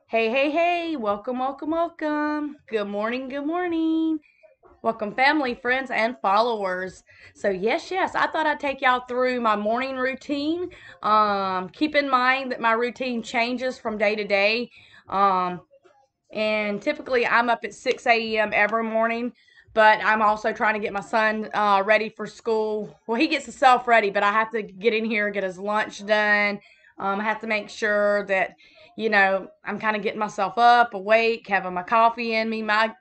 Hey, hey, hey, welcome, welcome, welcome. Good morning, good morning. Welcome, family, friends, and followers. So, yes, I thought I'd take y'all through my morning routine. Keep in mind that my routine changes from day to day. Um, and typically I'm up at 6 a.m. every morning, but I'm also trying to get my son ready for school. Well, he gets himself ready, but I have to get in here and get his lunch done. I have to make sure that, I'm kind of getting myself up, awake, having my coffee in me, my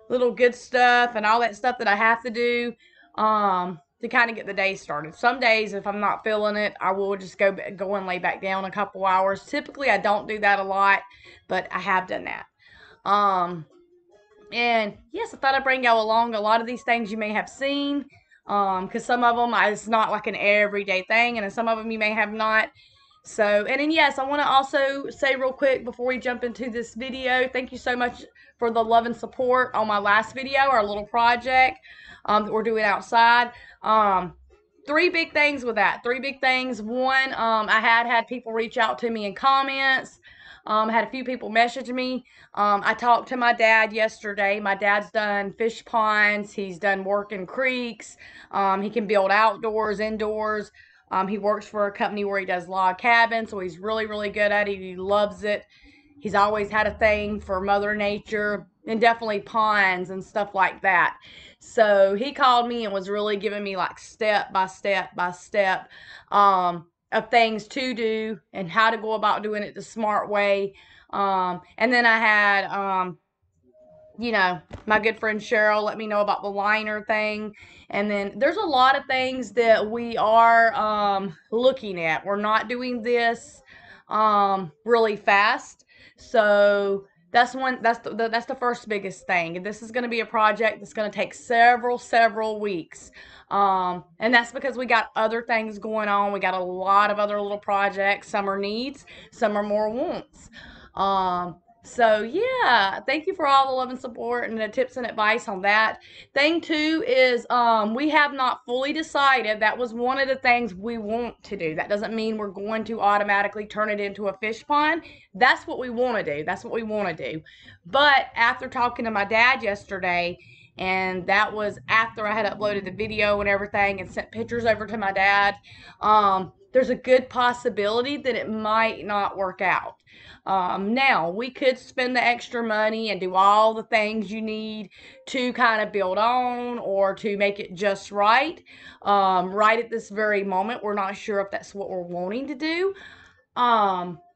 little good stuff, and all that stuff that I have to do to kind of get the day started. Some days, if I'm not feeling it, I will just go and lay back down a couple hours. Typically, I don't do that a lot, but I have done that. Um, and yes, I thought I'd bring y'all along. A lot of these things you may have seen, because some of them it's not like an everyday thing, and some of them you may have not. So, and then yes, I want to also say real quick before we jump into this video, thank you so much for the love and support on my last video, our little project that we're doing outside. Three big things with that. Three big things. One, I had people reach out to me in comments. I had a few people message me. I talked to my dad yesterday. My dad's done fish ponds. He's done work in creeks. He can build outdoors, indoors. He works for a company where he does log cabins, so he's really, really good at it. He loves it. He's always had a thing for Mother Nature and definitely ponds and stuff like that. So he called me and was really giving me like step by step by step of things to do and how to go about doing it the smart way. And then I had my good friend Cheryl let me know about the liner thing. And then there's a lot of things that we are looking at. We're not doing this really fast. So that's the first biggest thing. And this is going to be a project that's going to take several weeks. And that's because we got other things going on. We got a lot of other little projects. Some are needs, some are more wants. So yeah, thank you for all the love and support and the tips and advice on that. Thing two is we have not fully decided. That was one of the things we want to do. That doesn't mean we're going to automatically turn it into a fish pond. That's what we want to do. That's what we want to do. But after talking to my dad yesterday, and that was after I had uploaded the video and everything and sent pictures over to my dad, there's a good possibility that it might not work out. Now, we could spend the extra money and do all the things you need to kind of build on or to make it just right. Right at this very moment, we're not sure if that's what we're wanting to do.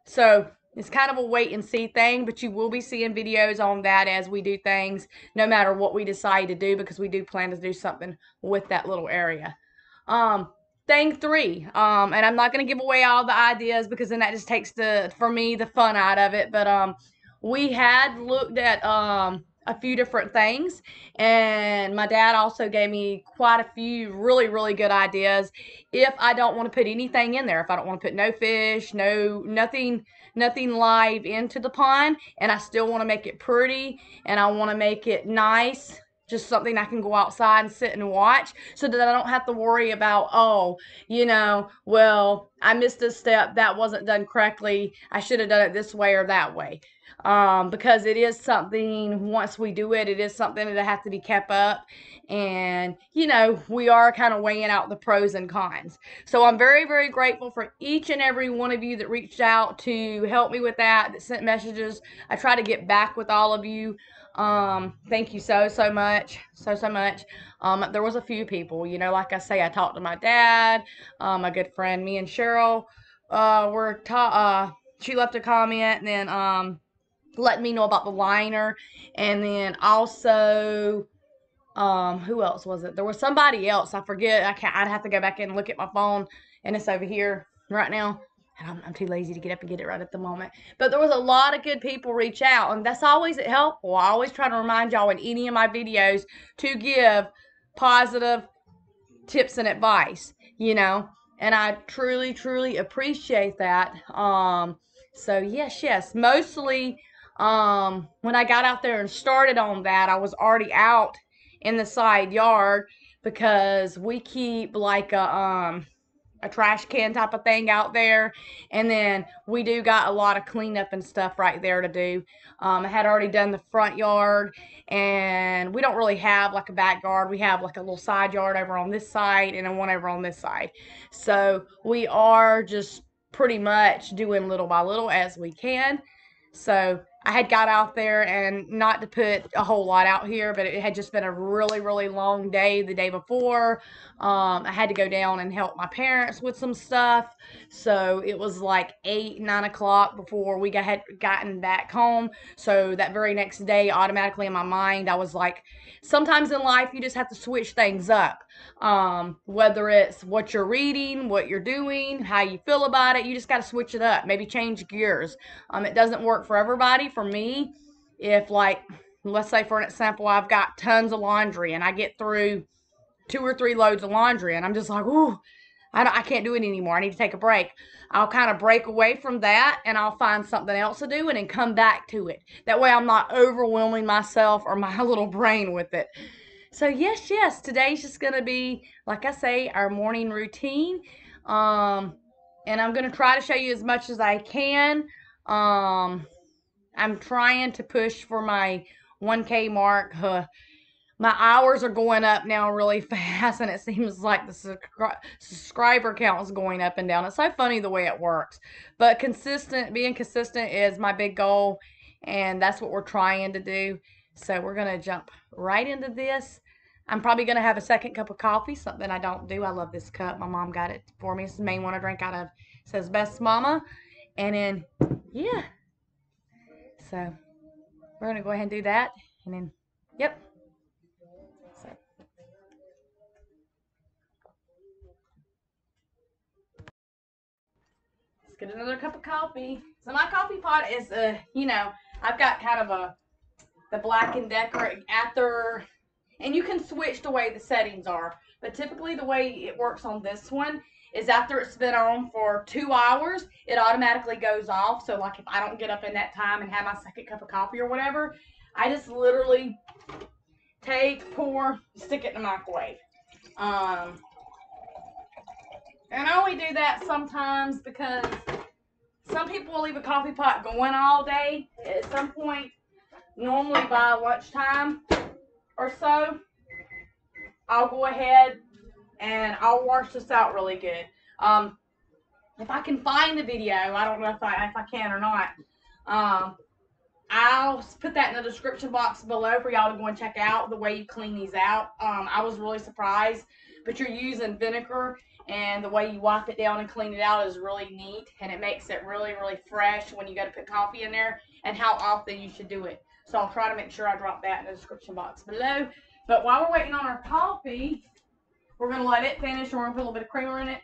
So it's kind of a wait and see thing, but you will be seeing videos on that as we do things, no matter what we decide to do, because we do plan to do something with that little area. Um, Thing three, and I'm not gonna give away all the ideas because then that just takes for me the fun out of it. But we had looked at a few different things, and my dad also gave me quite a few really, really good ideas. If I don't want to put anything in there, if I don't want to put no fish, nothing live into the pond, and I still want to make it pretty and I want to make it nice, just something I can go outside and sit and watch so that I don't have to worry about, oh, well, I missed this step. That wasn't done correctly. I should have done it this way or that way. Because it is something, once we do it, it is something that has to be kept up. And, we are kind of weighing out the pros and cons. So I'm very, very grateful for each and every one of you that reached out to help me with that sent messages. I try to get back with all of you. Thank you so much. So much. There was a few people, like I say, I talked to my dad, my good friend, me and Cheryl, she left a comment and then, letting me know about the liner. And then also, who else was it? There was somebody else. I forget. I'd have to go back and look at my phone, and it's over here right now. I'm too lazy to get up and get it right at the moment. But there was a lot of good people reach out, and that's always helpful. I always try to remind y'all in any of my videos to give positive tips and advice, and I truly, truly appreciate that. So yes, mostly, when I got out there and started on that, I was already out in the side yard because we keep like a a trash can type of thing out there. And then we do got a lot of cleanup and stuff right there to do. I had already done the front yard, and we don't really have like a backyard. We have like a little side yard over on this side and then one over on this side. So we are just pretty much doing little by little as we can. So I had got out there, and not to put a whole lot out here, but it had just been a really, really long day the day before. I had to go down and help my parents with some stuff. So it was like 8, 9 o'clock before we had gotten back home. So that very next day, automatically in my mind, I was like, sometimes in life, you just have to switch things up. Whether it's what you're reading, what you're doing, how you feel about it, you just got to switch it up. Maybe change gears. It doesn't work for everybody. For me, if like, let's say for an example, I've got tons of laundry and I get through 2 or 3 loads of laundry and I'm just like, ooh, I can't do it anymore. I need to take a break. I'll kind of break away from that and I'll find something else to do and then come back to it. That way I'm not overwhelming myself or my little brain with it. So yes, today's just going to be, like I say, our morning routine. And I'm going to try to show you as much as I can. I'm trying to push for my 1K mark. My hours are going up now really fast, and it seems like the subscriber count is going up and down. It's so funny the way it works. But being consistent is my big goal, and that's what we're trying to do. So we're going to jump right into this. I'm probably going to have a second cup of coffee, something I don't do. I love this cup. My mom got it for me. It's the main one I drink out of. It says Best Mama. And then, yeah. So we're going to go ahead and do that. And then, yep. So. Let's get another cup of coffee. So my coffee pot is, I've got kind of the Black & Decker Ather, and you can switch the way the settings are. But typically the way it works on this one is after it's been on for 2 hours, it automatically goes off. So like if I don't get up in that time and have my second cup of coffee or whatever, I just literally pour, stick it in the microwave. And I only do that sometimes because some people will leave a coffee pot going all day. At some point, normally by lunchtime or so, I'll go ahead and I'll wash this out really good. If I can find the video, I don't know if I can or not. I'll put that in the description box below for y'all to go and check out the way you clean these out. I was really surprised, but you're using vinegar, and the way you wipe it down and clean it out is really neat, and it makes it really, really fresh when you go to put coffee in there, and how often you should do it. So I'll try to make sure I drop that in the description box below. But while we're waiting on our coffee, we're going to let it finish, and we're going to put a little bit of creamer in it.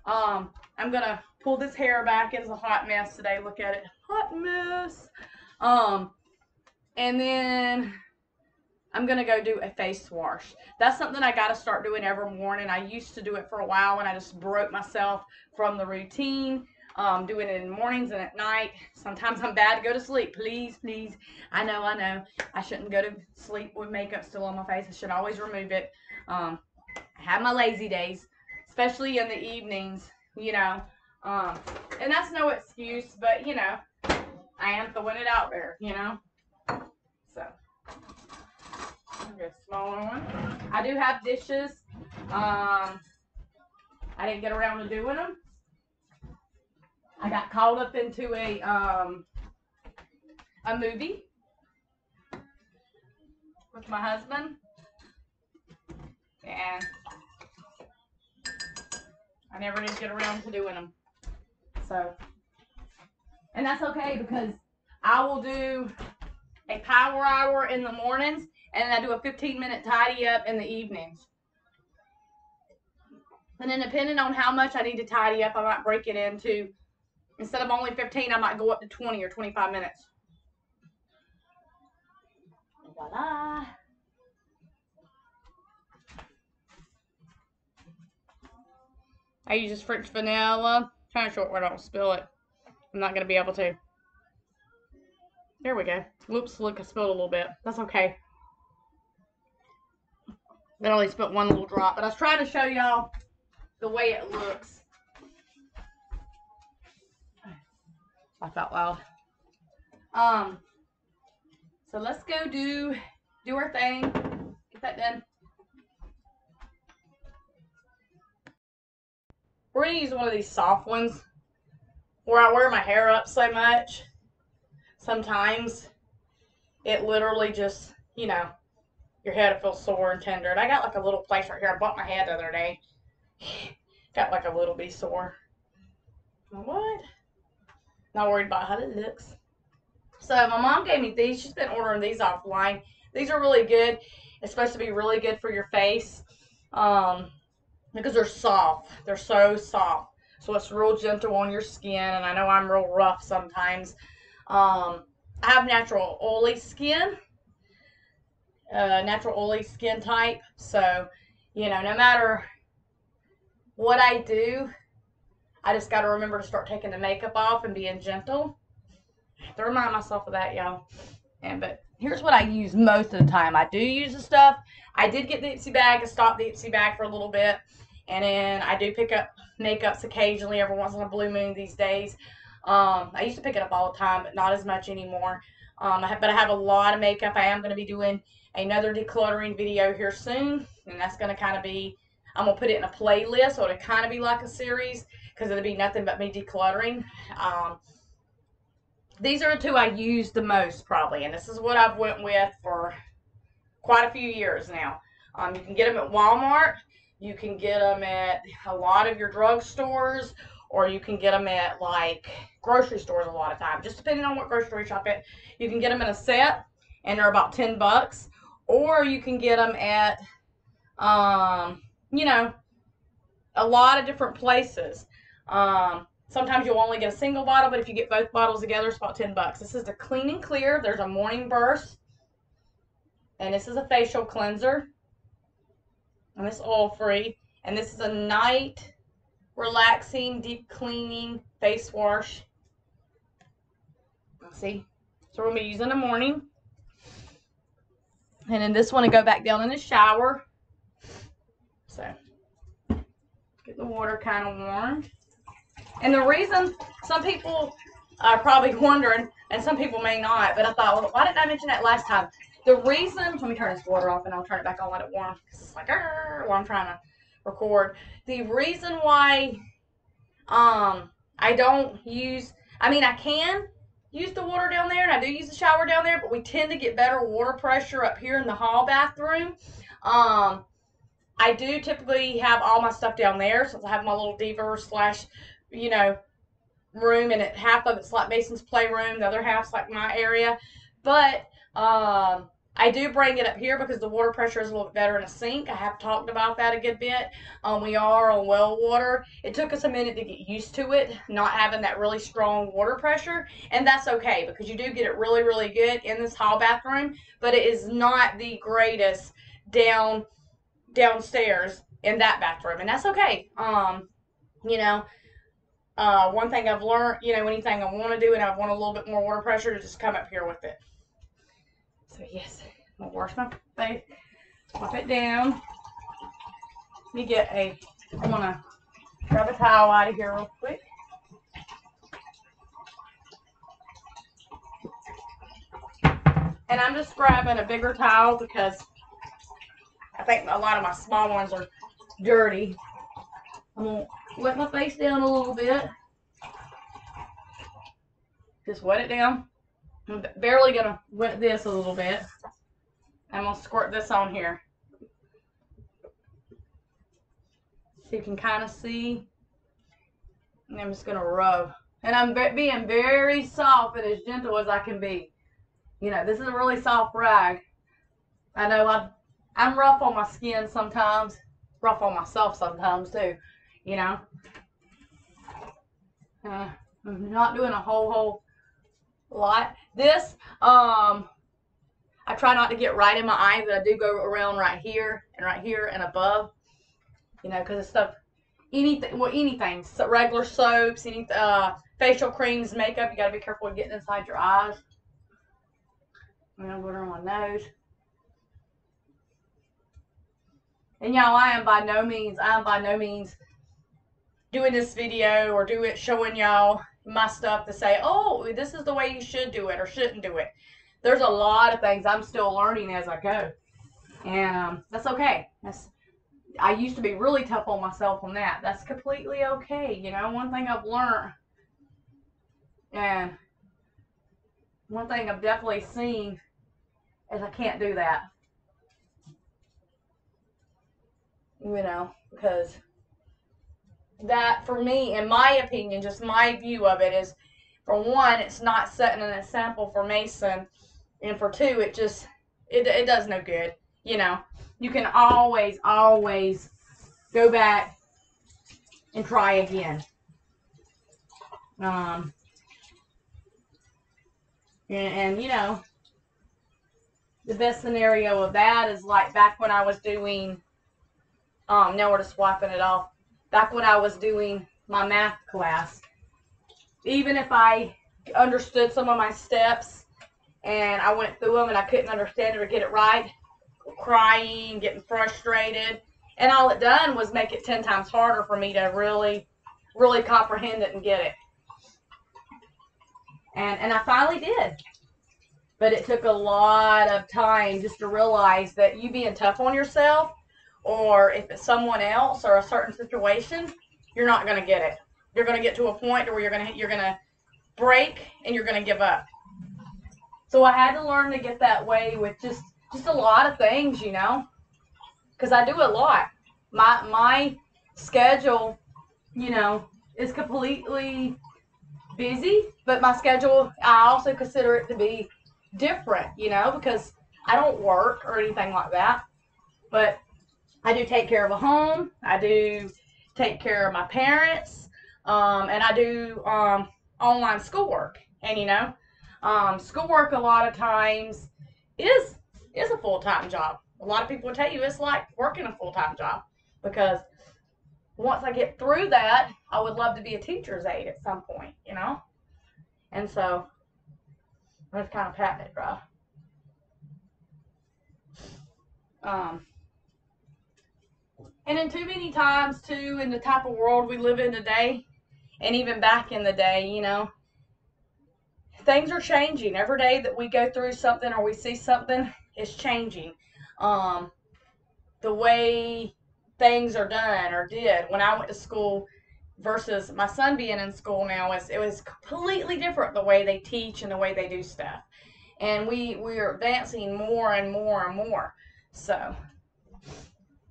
I'm going to pull this hair back. It's a hot mess today. Look at it. Hot mess. And then I'm going to go do a face wash. That's something I got to start doing every morning. I used to do it for a while, and I just broke myself from the routine. Doing it in the mornings and at night. Sometimes I'm bad to go to sleep. Please. I know. I shouldn't go to sleep with makeup still on my face. I should always remove it. I have my lazy days, especially in the evenings, and that's no excuse, but, I am throwing it out there, So, I'll get a smaller one. I do have dishes. I didn't get around to doing them. I got caught up into a movie with my husband, and I never did get around to doing them. So, and that's okay, because I will do a power hour in the mornings, and then I do a 15-minute tidy up in the evenings. And then depending on how much I need to tidy up, I might break it into, instead of only 15, I might go up to 20 or 25 minutes. Voila. I use this French vanilla. Trying to show it where I don't spill it. I'm not going to be able to. There we go. Whoops, look, I spilled a little bit. That's okay. I only spilled one little drop. But I was trying to show y'all the way it looks. Laugh out loud. So let's go do our thing. Get that done. We're gonna use one of these soft ones where I wear my hair up so much. Sometimes it literally just, you know, your head feels sore and tender. And I got like a little place right here. I bumped my head the other day. Got like a little bit sore. What? Not worried about how it looks. So my mom gave me these. She's been ordering these offline. These are really good. It's supposed to be really good for your face. Because they're soft. They're so soft. So it's real gentle on your skin. And I know I'm real rough sometimes. I have natural oily skin. Natural oily skin type. So, you know, no matter what I do, I just got to remember to start taking the makeup off and being gentle. I have to remind myself of that, y'all. But here's what I use most of the time. I do use the stuff. I did get the Ipsy bag. I stopped the Ipsy bag for a little bit. And then I do pick up makeups occasionally, every once in a blue moon these days. I used to pick it up all the time, but not as much anymore. But I have a lot of makeup. I am going to be doing another decluttering video here soon. And that's going to kind of be, I'm going to put it in a playlist. So it'll kind of be like a series because it'll be nothing but me decluttering. These are the two I use the most probably. And this is what I've went with for quite a few years now. You can get them at Walmart. You can get them at a lot of your drugstores, or you can get them at like grocery stores a lot of times, just depending on what grocery store you shop at. You can get them in a set, and they're about $10, or you can get them at, you know, a lot of different places. Sometimes you'll only get a single bottle, but if you get both bottles together, it's about $10. This is the Clean and Clear. There's a Morning Burst, and this is a facial cleanser. And it's oil-free. And this is a night relaxing, deep cleaning face wash. Let's see. So we're going to be using in the morning. And then this one to go back down in the shower. So, get the water kind of warm. And the reason, some people are probably wondering, and some people may not, but I thought, well, why didn't I mention that last time? The reason, let me turn this water off and I'll turn it back on, let it warm. It's like, while I'm trying to record. The reason why I don't use, I mean, I can use the water down there, and I do use the shower down there, but we tend to get better water pressure up here in the hall bathroom. I do typically have all my stuff down there, since I have my little diva slash, you know, room, and half of it's like Mason's playroom, the other half's like my area. But I do bring it up here because the water pressure is a little bit better in a sink. I have talked about that a good bit. We are on well water. It took us a minute to get used to it, not having that really strong water pressure. And that's okay because you do get it really, really good in this hall bathroom. But it is not the greatest downstairs in that bathroom. And that's okay. You know, one thing I've learned, you know, anything I want to do and I want a little bit more water pressure, to just come up here with it. So yes, I'm gonna wash my face, wipe it down. I'm gonna grab a towel out of here real quick. And I'm just grabbing a bigger towel because I think a lot of my small ones are dirty. I'm gonna wet my face down a little bit. Just wet it down. I'm barely gonna wet this a little bit. I'm gonna squirt this on here. So you can kind of see. And I'm just gonna rub. And I'm being very soft and as gentle as I can be. You know, this is a really soft rag. I know I'm rough on my skin sometimes. Rough on myself sometimes too. You know. I'm not doing a whole lot. This, I try not to get right in my eye, but I do go around right here and above, you know, because it's stuff, anything, so regular soaps, any facial creams, makeup, you got to be careful with getting inside your eyes. I'm going to go on my nose. And y'all, I am by no means doing this video or showing y'all my stuff to say, oh, this is the way you should do it or shouldn't do it. There's a lot of things I'm still learning as I go. And that's okay. I used to be really tough on myself on that. That's completely okay. You know, one thing I've learned and one thing I've definitely seen is I can't do that. You know, because that for me, in my opinion, just my view of it is, for one, it's not setting an example for Mason, and for two, it does no good. You know, you can always go back and try again. Um, and you know, the best scenario of that is like back when I was doing, now we're just wiping it off. Back when I was doing my math class, even if I understood some of my steps and I went through them and I couldn't understand it or get it right, crying, getting frustrated, and all it done was make it 10 times harder for me to really, really comprehend it and get it. And I finally did. But it took a lot of time just to realize that you being tough on yourself, or if it's someone else or a certain situation, you're not going to get it. You're going to get to a point where you're going to break and you're going to give up. So I had to learn to get that way with just a lot of things, you know, because I do a lot. My schedule, you know, is completely busy, but my schedule, I also consider it to be different, you know, because I don't work or anything like that, but I do take care of a home. I do take care of my parents, and I do online schoolwork. And you know, schoolwork a lot of times is a full time job. A lot of people will tell you it's like working a full time job, because once I get through that, I would love to be a teacher's aide at some point, you know. And so that's kind of patting it dry. Um, and then too many times too, in the type of world we live in today, and even back in the day, you know, things are changing. Every day that we go through something or we see something, it's changing. Um, the way things are done or did when I went to school versus my son being in school now, it was completely different the way they teach and the way they do stuff. And we are advancing more and more and more. So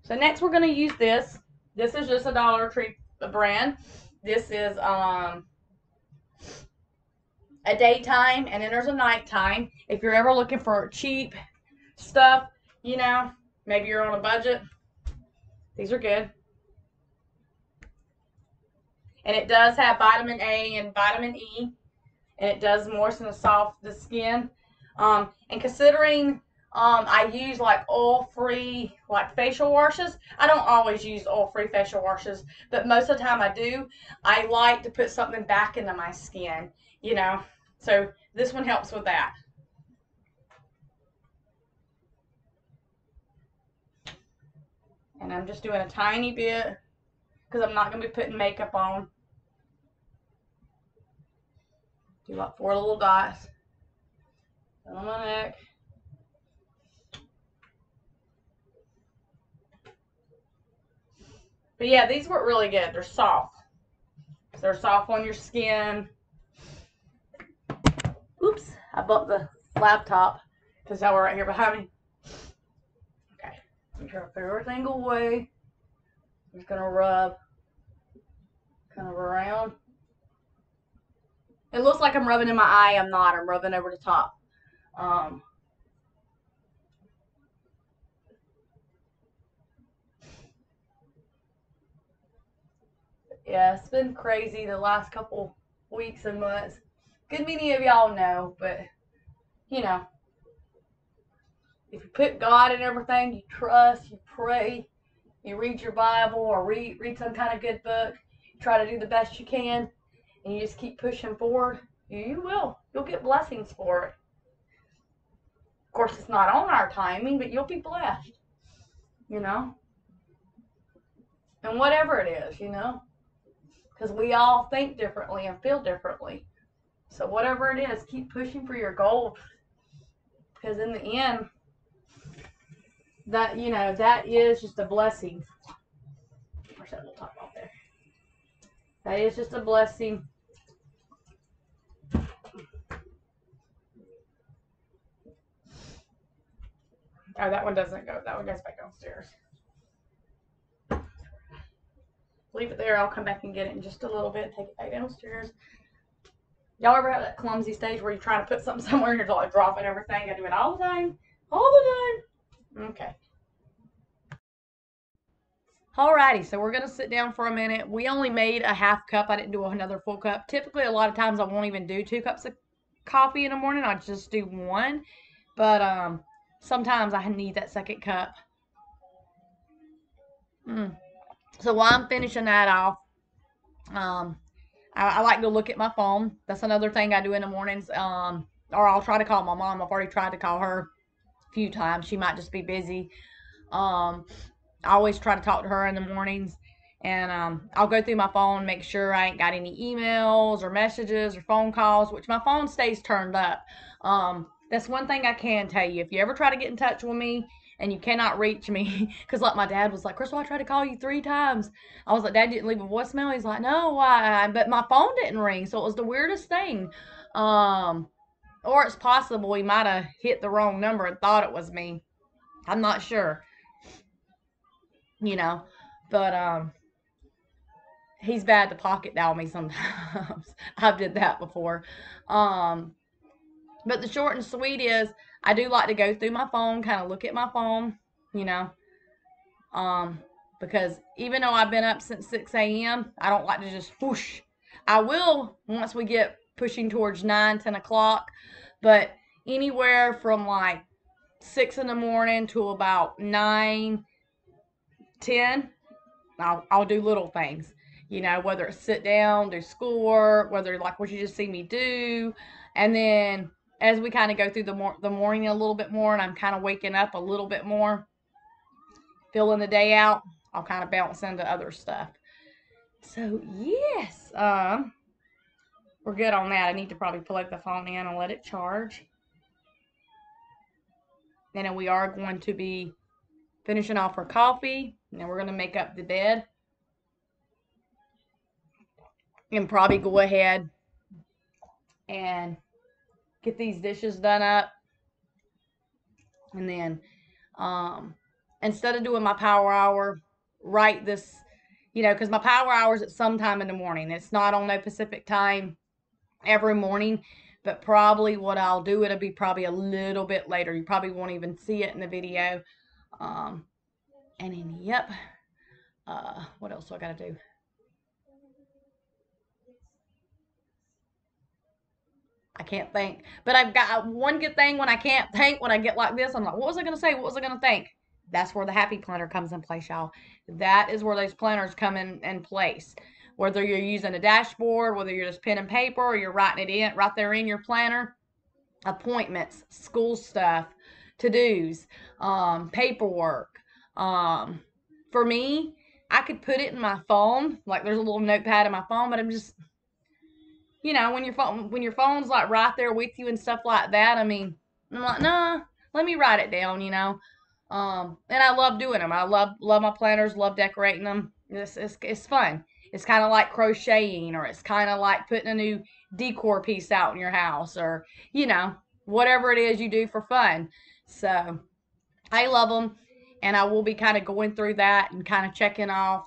next we're going to use this. This is just a Dollar Tree brand. This is a daytime, and then there's a nighttime. If you're ever looking for cheap stuff, you know, maybe you're on a budget, these are good. And it does have vitamin A and vitamin E, and it does moisten and soft the skin. And considering I use like oil-free like facial washes, I don't always use oil-free facial washes, but most of the time I do. I like to put something back into my skin, you know. So this one helps with that. And I'm just doing a tiny bit because I'm not going to be putting makeup on. Do like 4 little dots on my neck. But yeah, these work really good. They're soft. They're soft on your skin. Oops, I bumped the laptop because y'all were right here behind me. Okay, make sure I put everything away. I'm just gonna rub kind of around. It looks like I'm rubbing in my eye. I'm not. I'm rubbing over the top. Yeah, it's been crazy the last couple weeks and months. Good many of y'all know, but you know, if you put God in everything, you trust, you pray, you read your Bible or read some kind of good book, try to do the best you can, and you just keep pushing forward, you will. You'll get blessings for it. Of course, it's not on our timing, but you'll be blessed, you know? And whatever it is, you know? because we all think differently and feel differently. So whatever it is, keep pushing for your goal, because in the end, that that is just a blessing. Where's that little top off there? That is just a blessing. Oh, that one doesn't go. That one goes back downstairs. Leave it there. I'll come back and get it in just a little bit. Take it back downstairs. Y'all ever have that clumsy stage where you're trying to put something somewhere and you're like dropping everything? I do it all the time. All the time. Okay. Alrighty, so we're going to sit down for a minute. We only made a half cup. I didn't do another full cup. Typically, a lot of times I won't even do 2 cups of coffee in the morning. I just do 1. But sometimes I need that second cup. So while I'm finishing that off, I like to look at my phone. That's another thing I do in the mornings. Or I'll try to call my mom. I've already tried to call her a few times. She might just be busy. I always try to talk to her in the mornings. And I'll go through my phone, make sure I ain't got any emails or messages or phone calls, which my phone stays turned up. That's one thing I can tell you. If you ever try to get in touch with me and you cannot reach me, because like my dad was like, Crystal, I tried to call you 3 times. I was like, Dad didn't leave a voicemail. He's like, no, why? But my phone didn't ring, so it was the weirdest thing. Or it's possible he might have hit the wrong number and thought it was me. I'm not sure. But he's bad to pocket dial me sometimes. I've did that before. But the short and sweet is I do like to go through my phone, kind of look at my phone, because even though I've been up since 6 a.m., I don't like to just whoosh. I will once we get pushing towards 9, 10 o'clock, but anywhere from like 6 in the morning to about 9, 10, I'll do little things. Whether it's sit down, do schoolwork, whether like what you just see me do. And then as we kind of go through the morning a little bit more and I'm kind of waking up a little bit more, filling the day out, I'll kind of bounce into other stuff. So, yes, we're good on that. I need to probably plug the phone in and let it charge. And then we are going to be finishing off our coffee. And then we're going to make up the bed. And probably go ahead and get these dishes done up. And then instead of doing my power hour right this, because my power hour is at some time in the morning. It's not on no Pacific time every morning, but probably what I'll do, it'll be probably a little bit later. You probably won't even see it in the video. And then, yep. What else do I got to do? I can't think. But I've got one good thing when I can't think, when I get like this, I'm like, what was I going to say? What was I going to think? That's where the happy planner comes in place, y'all. That is where those planners come in place. Whether you're using a dashboard, whether you're just pen and paper, or you're writing it in right there in your planner. Appointments, school stuff, to-dos, paperwork. For me, I could put it in my phone. Like there's a little notepad in my phone, but I'm just when your phone's like right there with you and stuff like that, I mean, I'm like, nah, let me write it down, and I love doing them. I love my planners, love decorating them. It's fun. It's kind of like crocheting, or it's kind of like putting a new decor piece out in your house, or whatever it is you do for fun. So I love them, and I will be kind of going through that and kind of checking off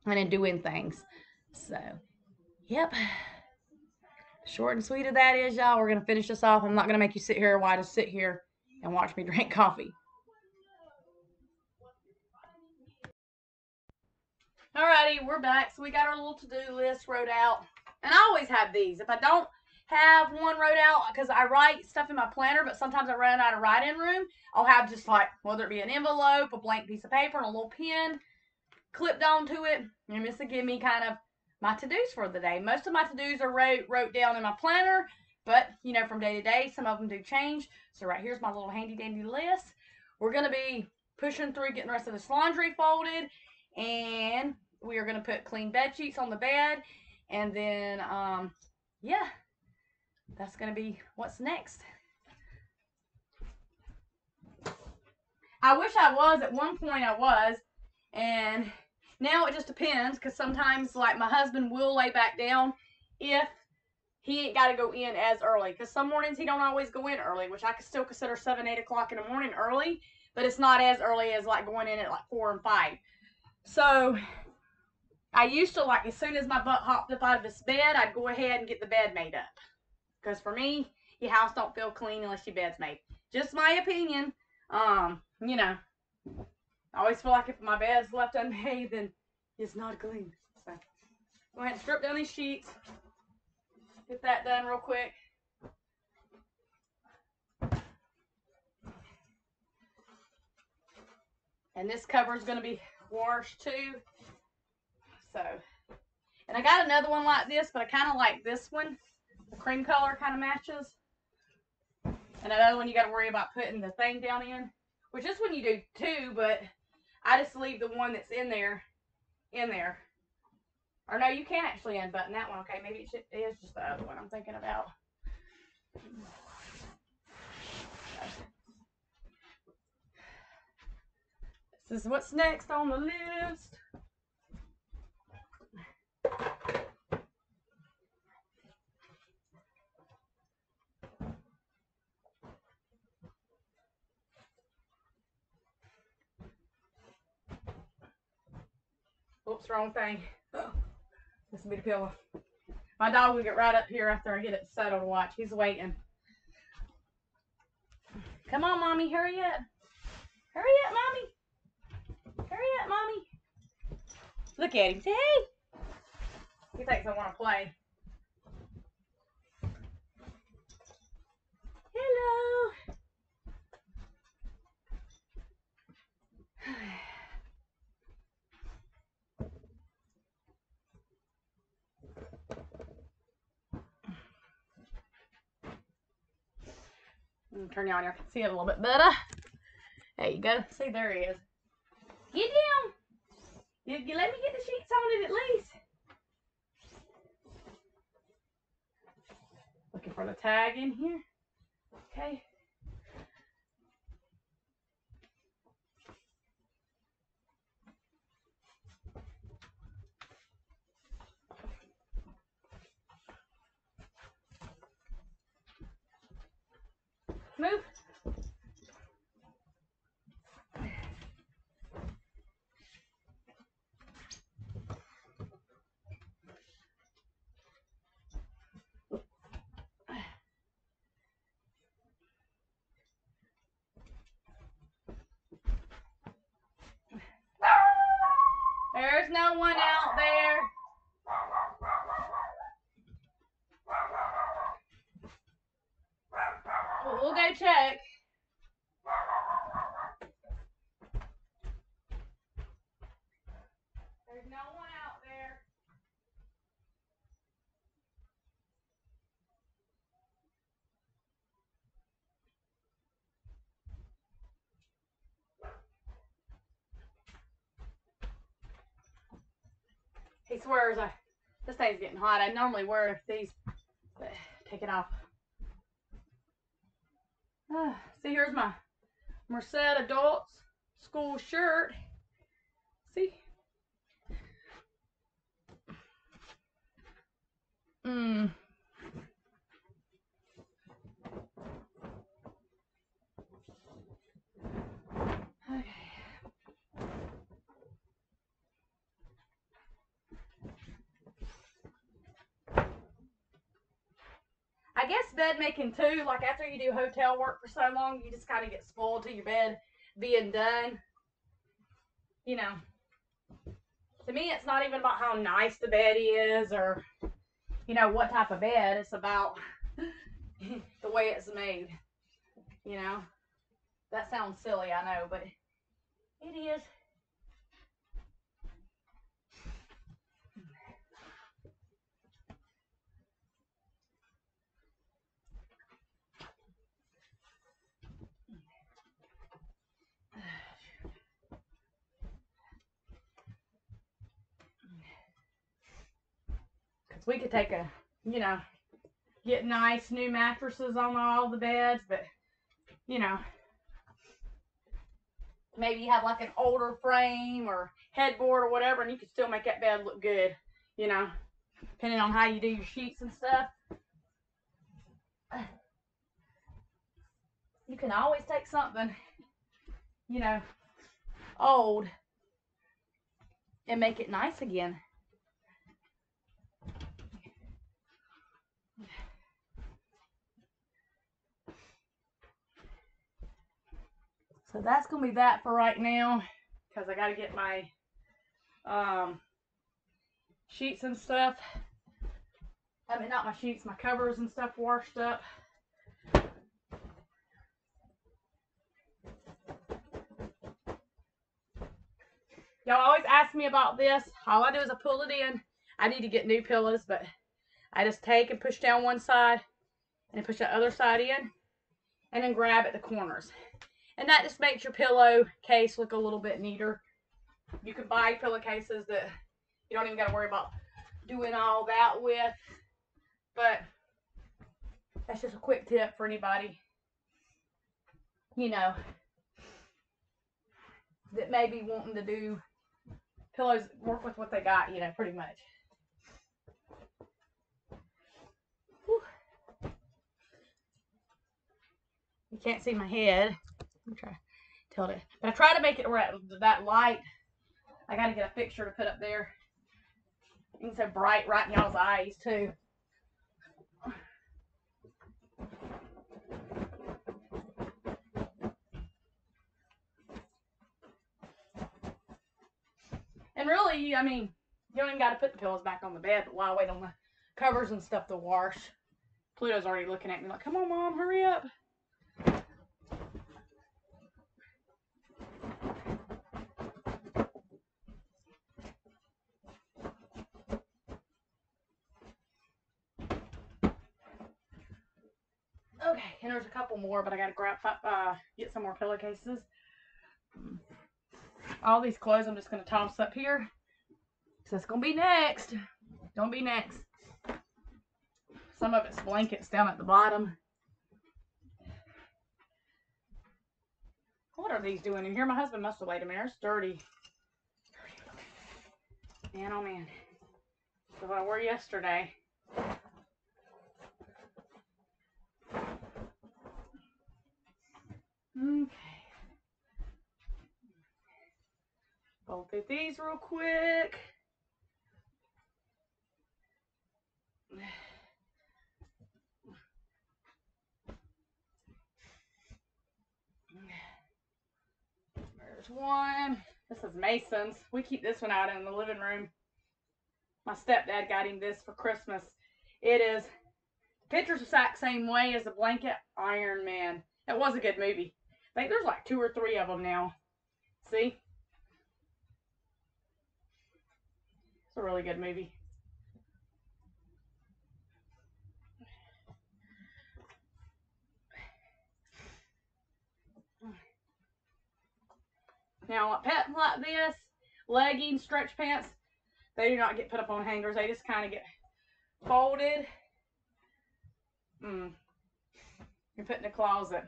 and then doing things. So, yep. Short and sweet of that is, y'all, we're going to finish this off. I'm not going to make you sit here while I just sit here and watch me drink coffee. Alrighty, we're back. So we got our little to-do list wrote out. And I always have these. If I don't have one wrote out, because I write stuff in my planner, but sometimes I run out of write-in room, I'll have just like, whether it be an envelope, a blank piece of paper, and a little pen clipped onto it. And just to give me kind of my to-dos for the day. Most of my to-dos are wrote down in my planner, but, from day to day, some of them do change. So right here's my little handy-dandy list. We're going to be pushing through getting the rest of this laundry folded and we are going to put clean bed sheets on the bed. And then, yeah, that's going to be what's next. I wish I was. At one point I was. And now it just depends, because sometimes, like, my husband will lay back down if he ain't got to go in as early. Because some mornings he don't always go in early, which I could still consider 7, 8 o'clock in the morning early. But it's not as early as, like, going in at, like, 4 and 5. So I used to, like, as soon as my butt hopped up out of this bed, I'd go ahead and get the bed made up. Because for me, your house don't feel clean unless your bed's made. Just my opinion. You know, I always feel like if my bed's left unmade, then it's not clean. So go ahead and strip down these sheets. Get that done real quick. And this cover is going to be washed too. So, and I got another one like this, but I kind of like this one. The cream color kind of matches. And another one you got to worry about putting the thing down in, which this one you do too, but I just leave the one that's in there. Or no, you can actually unbutton that one. Okay, maybe it is just the other one I'm thinking about. This is what's next on the list. Oops, wrong thing. Oh, this will be the pillow. My dog will get right up here after I get it settled to watch. He's waiting. Come on, Mommy, hurry up. Hurry up, Mommy. Hurry up, Mommy. Look at him. Say, hey. He thinks I want to play. Hello. Turn you on here. See it a little bit better. There you go. See, there he is. Get down. You let me get the sheets on it at least. Looking for the tag in here. Okay. Move. There's no one out there. We'll go check. There's no one out there. He swears this thing's getting hot. I normally wear these, but take it off. See, here's my Merced Adults school shirt. See? Okay. I guess bed making too, like after you do hotel work for so long, you just kind of get spoiled to your bed being done. You know, to me, it's not even about how nice the bed is or, you know, what type of bed. It's about the way it's made. You know, that sounds silly, I know, but it is. Because we could take a, you know, get nice new mattresses on all the beds, but, you know, maybe you have like an older frame or headboard or whatever, and you can still make that bed look good, you know, depending on how you do your sheets and stuff. You can always take something, you know, old and make it nice again. So that's going to be that for right now, because I got to get my sheets and stuff. I mean, not my sheets, my covers and stuff washed up. Y'all always ask me about this. All I do is I pull it in. I need to get new pillows, but I just take and push down one side and then push the other side in and then grab at the corners. And that just makes your pillowcase look a little bit neater. You can buy pillowcases that you don't even got to worry about doing all that with. But that's just a quick tip for anybody, you know, that may be wanting to do pillows, work with what they got, you know, pretty much. Whew. You can't see my head. I'm trying to tilt it. But I try to make it where that light, I got to get a picture to put up there. It's so bright right in y'all's eyes, too. And really, I mean, you don't even got to put the pillows back on the bed, but while I wait on the covers and stuff to wash, Pluto's already looking at me like, come on, Mom, hurry up. Okay, and there's a couple more, but I gotta grab, get some more pillowcases. All these clothes I'm just gonna toss up here. So it's gonna be next. Gonna be next. Some of it's blankets down at the bottom. What are these doing in here? My husband must have laid them in there. It's dirty. Man, oh man. So what I wore yesterday. Okay. Fold through these real quick. There's one. This is Mason's. We keep this one out in the living room. My stepdad got him this for Christmas. It is, the picture's the exact same way as the blanket Iron Man. It was a good movie. I think there's like 2 or 3 of them now. See? It's a really good movie. Now, pants like this, leggings, stretch pants, they do not get put up on hangers. They just kind of get folded. You put in the closet.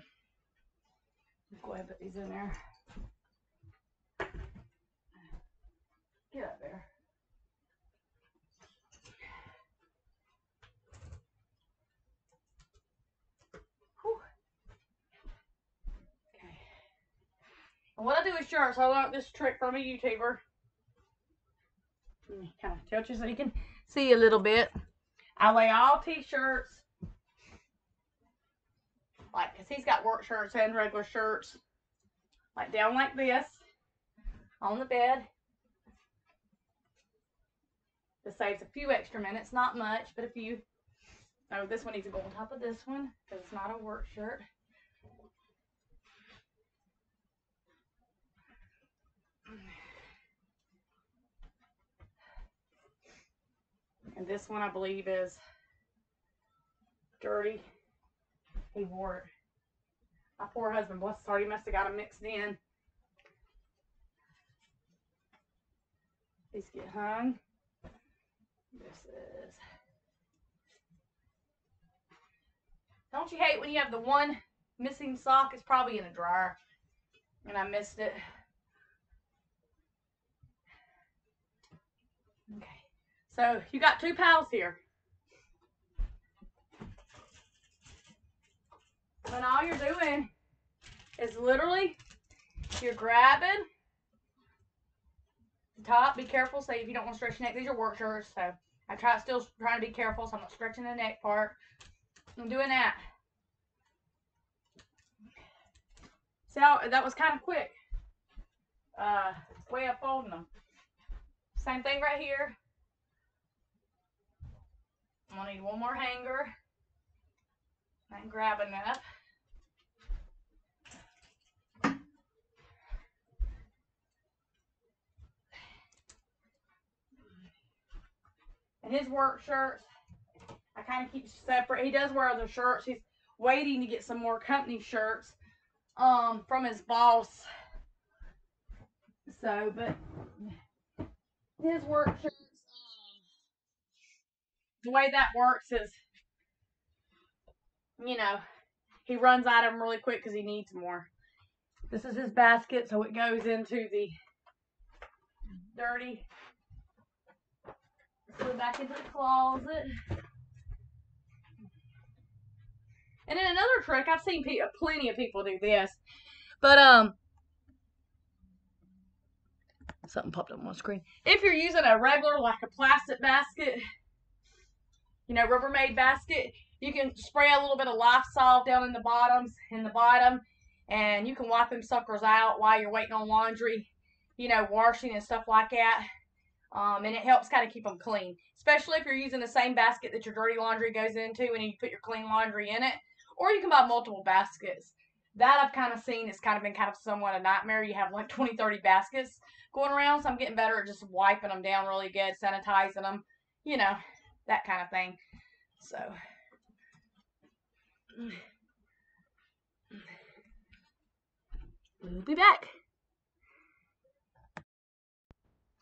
Go ahead and put these in there. Get up there. Whew. Okay. And what I do with shirts, I learned this trick from a YouTuber. Kind of tilt you so you can see a little bit. I lay all t-shirts, like, because he's got work shirts and regular shirts, like down like this on the bed. This saves a few extra minutes, not much, but a few. Oh, this one needs to go on top of this one because it's not a work shirt. And this one, I believe, is dirty. He wore it. My poor husband, bless his heart, he must have got them mixed in. These get hung. This is Don't you hate when you have the one missing sock? It's probably in the dryer and I missed it. Okay, so you got 2 pals here. And all you're doing is literally, you're grabbing the top. Be careful, say if you don't want to stretch your neck. These are work shirts, so I still trying to be careful so I'm not stretching the neck part. I'm doing that. See how that was kind of quick. Way of folding them. Same thing right here. I'm gonna need one more hanger. I can grab enough. And his work shirts, I kind of keep separate. He does wear other shirts. He's waiting to get some more company shirts from his boss. So, but his work shirts, the way that works is, you know, he runs out of them really quick because he needs more. This is his basket, so it goes into the dirty. Let's go back into the closet. And then another trick, I've seen plenty of people do this, but something popped up on my screen. If you're using a regular, like a plastic basket, you know, Rubbermaid basket, you can spray a little bit of Lysol down in the bottom, and you can wipe them suckers out while you're waiting on laundry, you know, washing and stuff like that. And it helps kind of keep them clean, especially if you're using the same basket that your dirty laundry goes into and you put your clean laundry in it. Or you can buy multiple baskets. That I've kind of seen, it's kind of been kind of somewhat a nightmare. You have like 20, 30 baskets going around, so I'm getting better at just wiping them down really good, sanitizing them, you know, that kind of thing. So, we'll be back.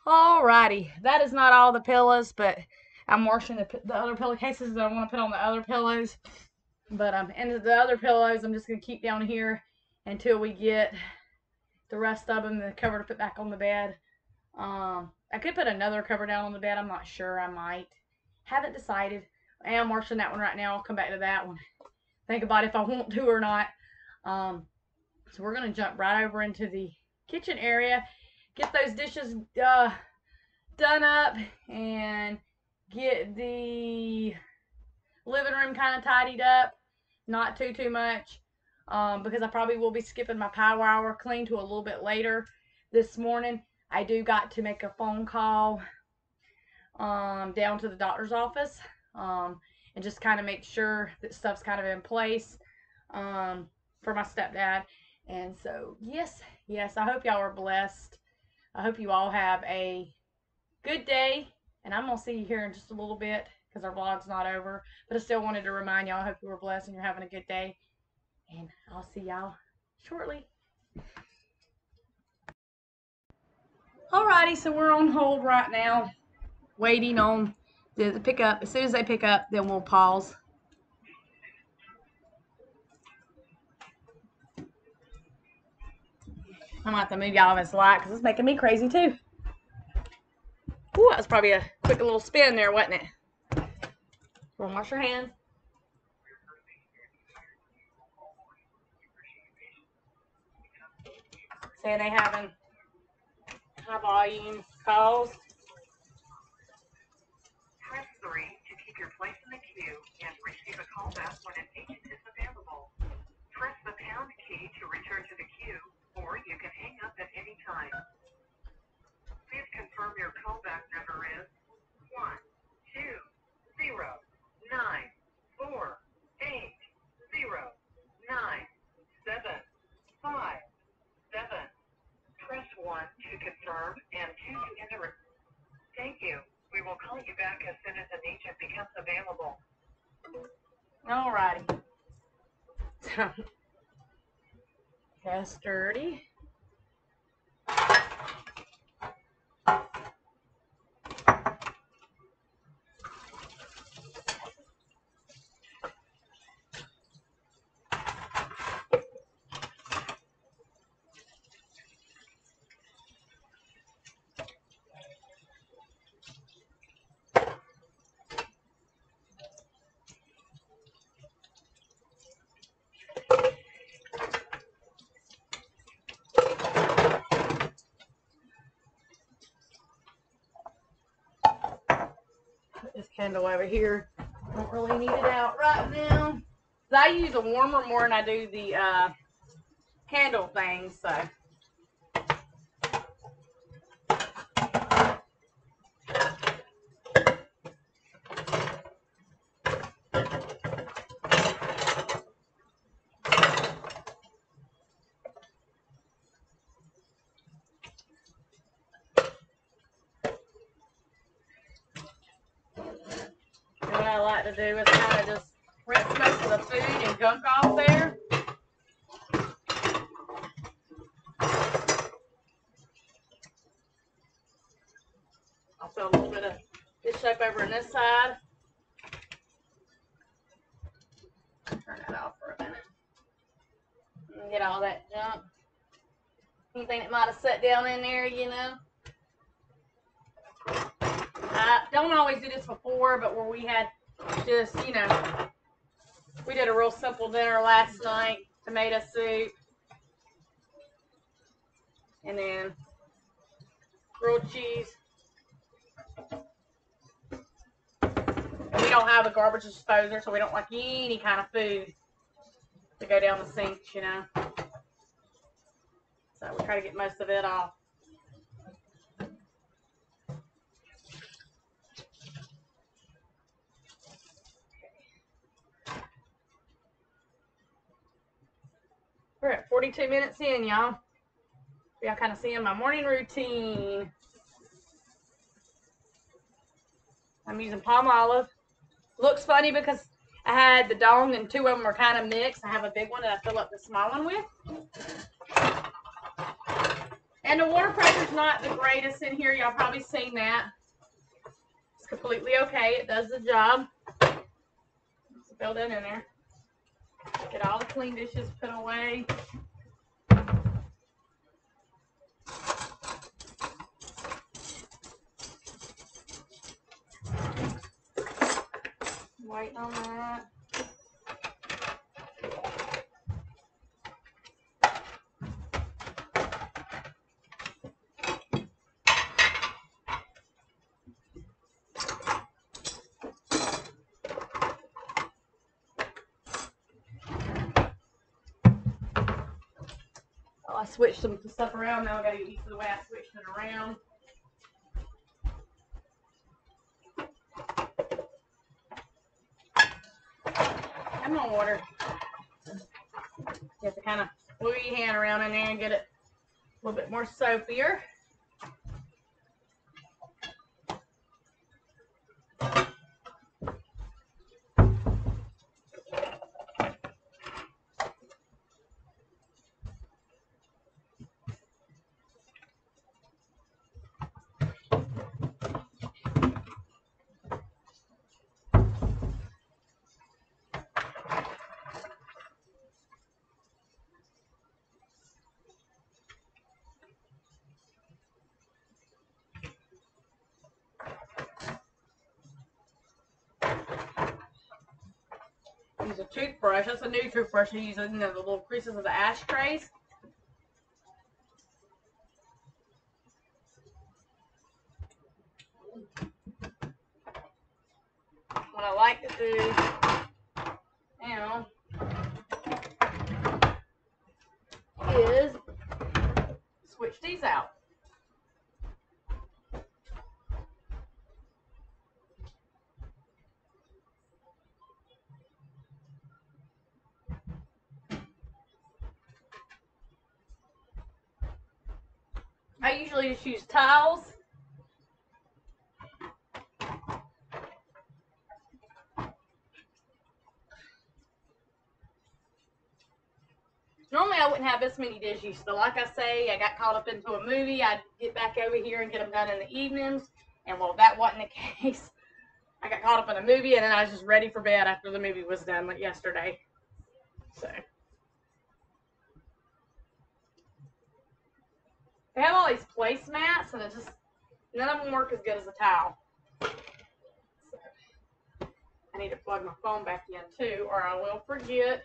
Alrighty, that is not all the pillows, but I'm washing the other pillowcases that I want to put on the other pillows. But and the other pillows I'm just going to keep down here until we get the rest of them, the cover to put back on the bed. I could put another cover down on the bed. I'm not sure. I might. Haven't decided. I am washing that one right now. I'll come back to that one. Think about if I want to or not. So we're going to jump right over into the kitchen area. Get those dishes done up and get the living room kind of tidied up. Not too much. Because I probably will be skipping my power hour clean to a little bit later this morning. I do got to make a phone call down to the doctor's office and just kind of make sure that stuff's kind of in place for my stepdad. And so, yes, I hope y'all are blessed. I hope you all have a good day. And I'm going to see you here in just a little bit because our vlog's not over. But I still wanted to remind y'all, I hope you were blessed and you're having a good day. And I'll see y'all shortly. Alrighty, so we're on hold right now, waiting on the pickup. As soon as they pick up, then we'll pause. I might have to move y'all of this light because it's making me crazy too. Ooh, that was probably a quick little spin there, wasn't it? Wanna wash your hands? Saying they having high volume calls. Press 3 to keep your place in the queue and receive a callback when an agent is available. Press the pound key to return to the queue, or you can hang up at any time. Please confirm your callback number is 12094809757. Press 1 to confirm and 2 to enter it. Thank you. We will call you back as soon as an agent becomes available. Alrighty. Test dirty. candle over here. Don't really need it out right now. I use a warmer more than I do the candle thing, so. What I like to do is kind of just rinse most of the food and gunk off there. I'll throw a little bit of dish soap over on this side. Turn that off for a minute. And get all that junk. Anything that might have sat down in there, you know. I don't always do this before, but where we had just, you know, we did a real simple dinner last night. Tomato soup. And then grilled cheese. And we don't have a garbage disposer, so we don't like any kind of food to go down the sinks, you know. So we try to get most of it off. We're at 42 minutes in, y'all. Y'all kind of seeing my morning routine. I'm using Palmolive. Looks funny because I had the dong and two of them are kind of mixed. I have a big one that I fill up the small one with. And the water pressure's not the greatest in here. Y'all probably seen that. It's completely okay. It does the job. Fill that in there. Get all the clean dishes put away. Waiting on that. Oh, I switched some stuff around. Now I gotta get used to the way I switched it around. Come on, water. You have to kind of move your hand around in there and get it a little bit more soapier. Use a toothbrush. That's a new toothbrush I use in the little creases of the ashtrays. What I like to do now is switch these out. I usually just use towels. Normally I wouldn't have this many dishes, but like I say, I got caught up into a movie. I'd get back over here and get them done in the evenings. And well, that wasn't the case. I got caught up in a movie and then I was just ready for bed after the movie was done, like yesterday. So they have all these placemats and it just, none of them work as good as a towel. So I need to plug my phone back in too, or I will forget.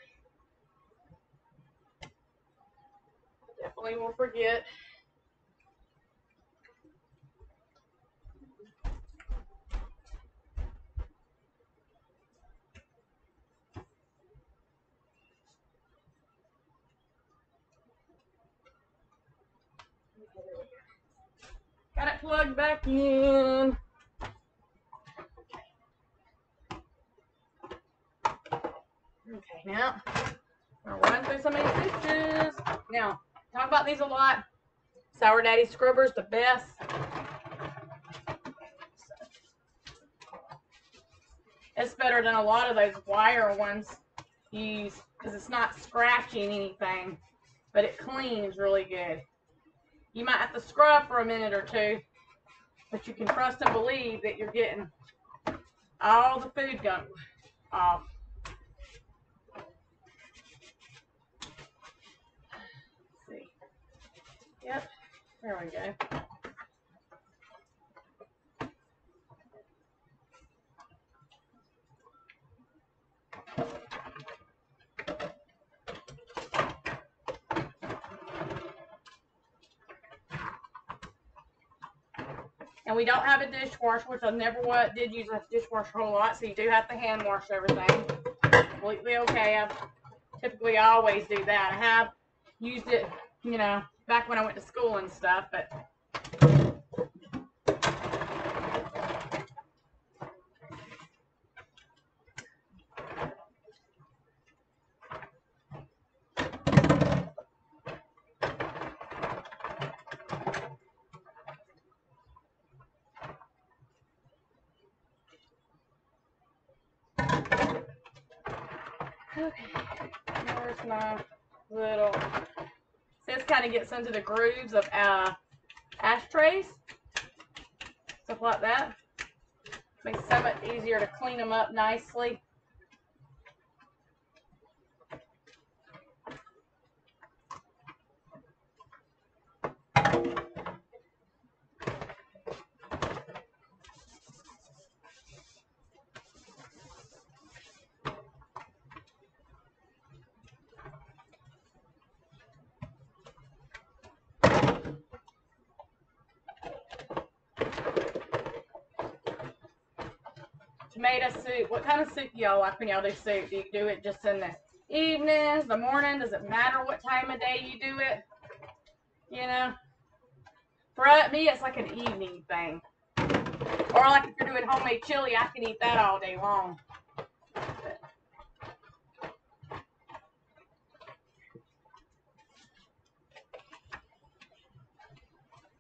Definitely will forget. plug back in. Okay, now I'll run through some of these dishes. Now, talk about these a lot. Sour Daddy Scrubber's the best. It's better than a lot of those wire ones you use because it's not scratching anything, but it cleans really good. You might have to scrub for a minute or two, but you can trust and believe that you're getting all the food gunk off. Let's see. Yep, there we go. And we don't have a dishwasher, which I never did use a dishwasher a whole lot, so you do have to hand wash everything. Completely okay. I typically always do that. I have used it, you know, back when I went to school and stuff, but okay. There's my little. This kind of gets into the grooves of ashtrays, stuff like that. Makes it so much easier to clean them up nicely. Tomato soup. What kind of soup do y'all like when y'all do soup? Do you do it just in the evenings, the morning? Does it matter what time of day you do it? You know? For me, it's like an evening thing. Or like if you're doing homemade chili, I can eat that all day long.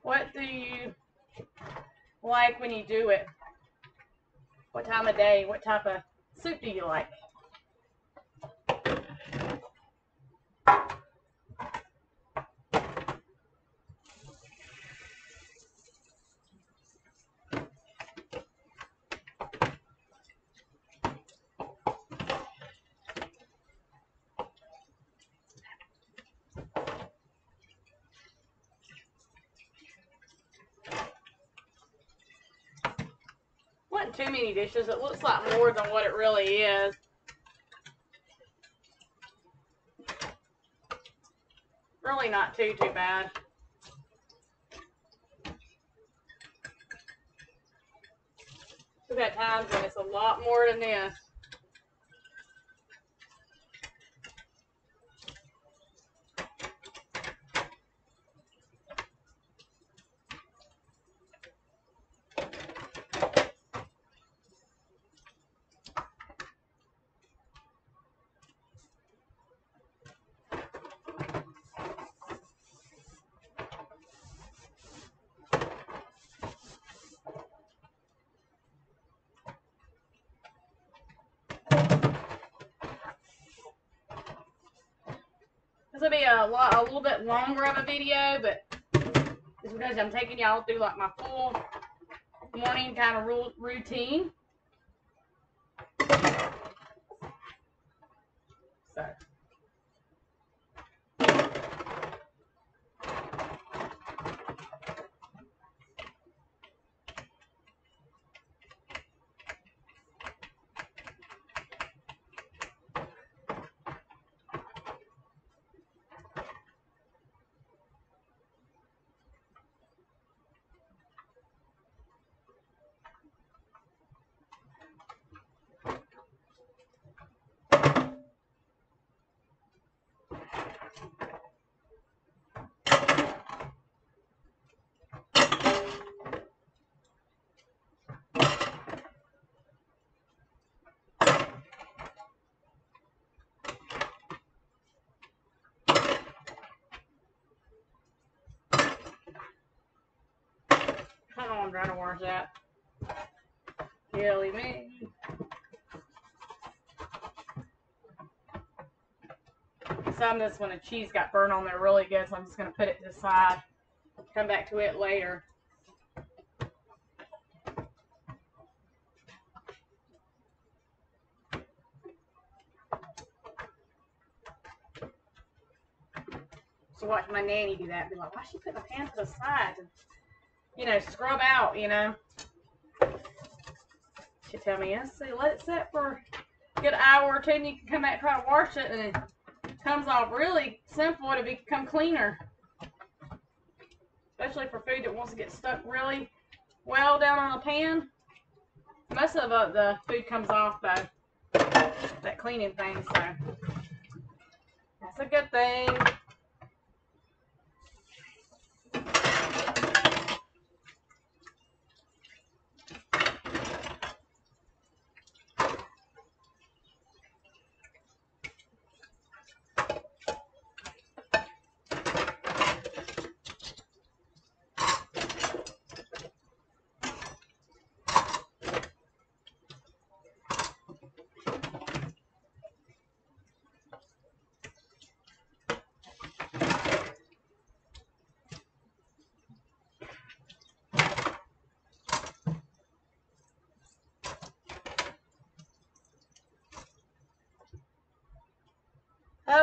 What do you like when you do it? What time of day? What type of soup do you like? Wasn't too many dishes. It looks like more than what it really is. Really not too bad. We've had times when it's a lot more than this. This will be a little bit longer of a video, but it's because I'm taking y'all through like my full morning kind of routine. So. trying to wash that. Killy me. Some of this when the cheese got burned on there really good, so I'm just going to put it to the side. Come back to it later. So watch my nanny do that. Be like, why she put the pan to the side? And, you know, scrub out, you know. She'd tell me, yes, so let it sit for a good hour or two and you can come back and try to wash it, and it comes off really simple to become cleaner. Especially for food that wants to get stuck really well down on a pan. Most of the food comes off though, that cleaning thing, so that's a good thing.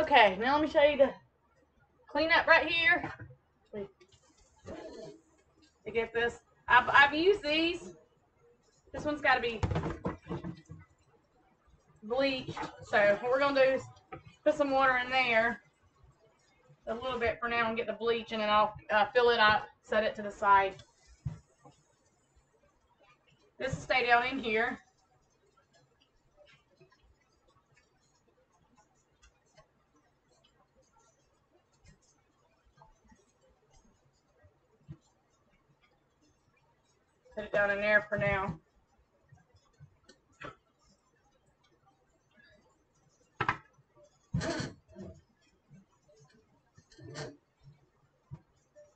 Okay, now let me show you the cleanup right here. To get this, I've used these. This one's got to be bleached. So what we're gonna do is put some water in there, a little bit for now, and get the bleach, and then I'll fill it up, set it to the side. This will stay down in here. Put it down in there for now.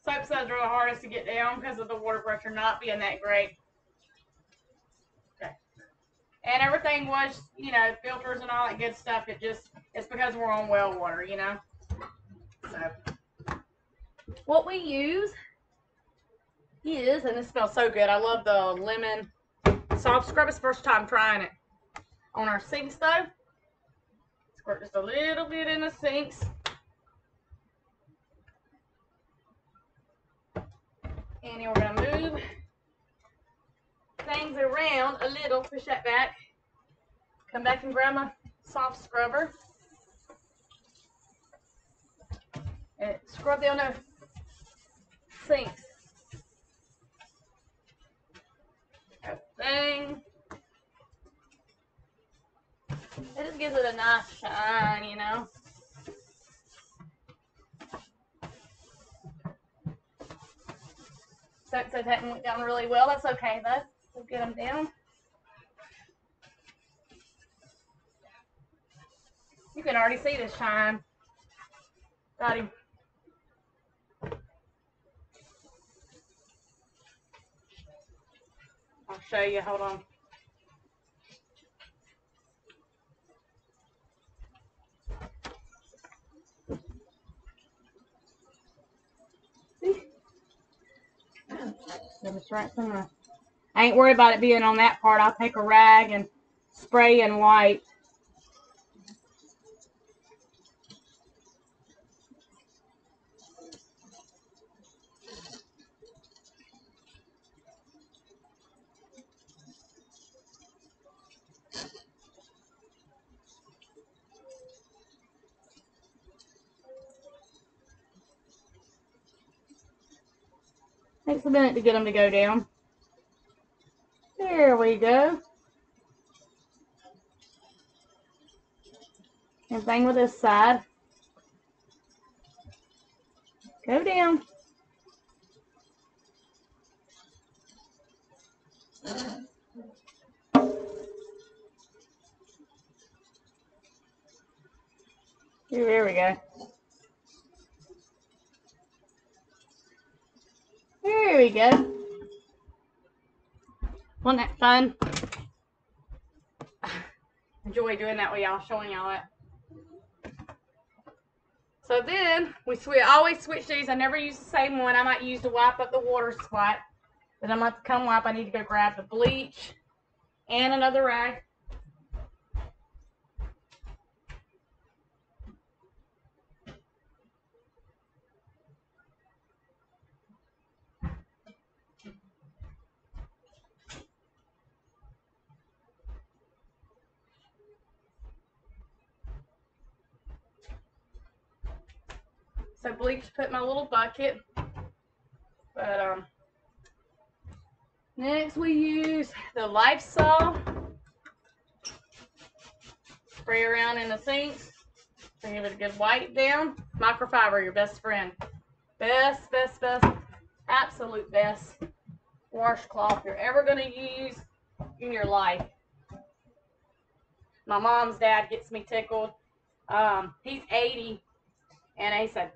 Soap suds are the hardest to get down because of the water pressure not being that great. Okay. And everything was, you know, filters and all that good stuff. It's because we're on well water, you know. So what we use is, and this smells so good, I love the lemon soft scrub. It's the first time trying it on our sink stove. Squirt just a little bit in the sinks. And then we're going to move things around a little, push that back. Come back and grab my soft scrubber. And scrub down the sinks. Thing. It just gives it a nice shine, you know. Soap suds hadn't went down really well. That's okay though. We'll get them down. You can already see the shine. Got him. I'll show you. Hold on. I ain't worried about it being on that part. I'll take a rag and spray and wipe. Takes a minute to get them to go down. There we go. Same thing with this side. Go down. There we go. There we go. Wasn't that fun? Enjoy doing that with y'all, showing y'all it. So then, I always switch these. I never use the same one. I might use to wipe up the water spot. But I'm about to come wipe. I need to go grab the bleach and another rag. So bleach put in my little bucket. But next we use the Lysol. Spray around in the sink. Give it a good wipe down. Microfiber, your best friend. Best, absolute best washcloth you're ever going to use in your life. My mom's dad gets me tickled. He's 80, and he said,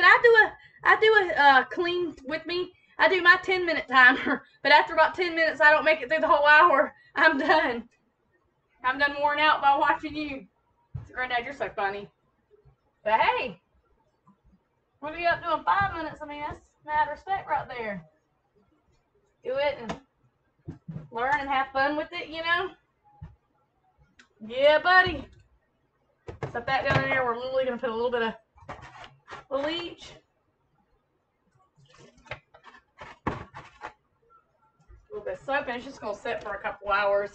I do a clean with me. I do my 10-minute timer, but after about 10 minutes, I don't make it through the whole hour. I'm done. I'm done worn out by watching you. So, Granddad, you're so funny. But hey, what are you up doing 5 minutes? I mean, that's mad respect right there. Do it and learn and have fun with it, you know? Yeah, buddy. Set that down in there. We're literally going to put a little bit of bleach. A little bit of soap, and it's just going to sit for a couple hours.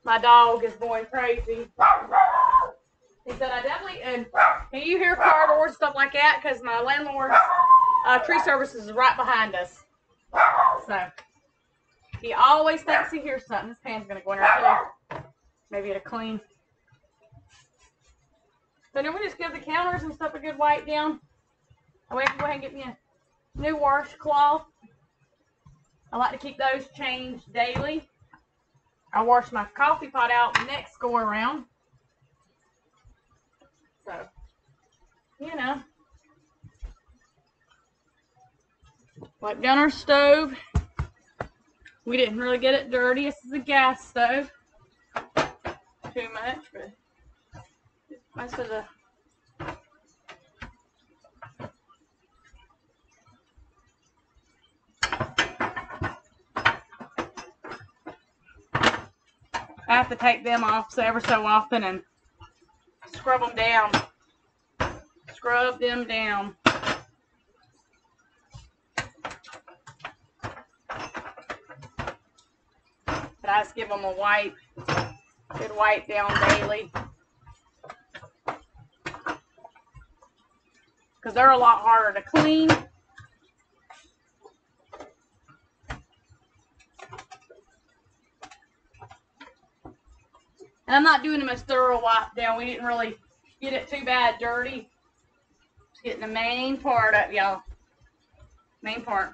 My dog is going crazy. He said, I definitely, and you hear car doors, stuff like that, because my landlord's tree services is right behind us. So, he always thinks he hears something. His pan's going to go in there too. Maybe it'll clean. So then we just give the counters and stuff a good wipe down. I wait to go ahead and get me a new washcloth. I like to keep those changed daily. I wash my coffee pot out the next go around. So, you know. Wipe down our stove. We didn't really get it dirty. This is a gas stove. Too much, but most of the I have to take them off so ever so often and scrub them down. Scrub them down. But I just give them a wipe. Good wipe down daily. Because they're a lot harder to clean. And I'm not doing them as thorough wipe down. We didn't really get it too bad dirty. Just getting the main part up, y'all. Main part.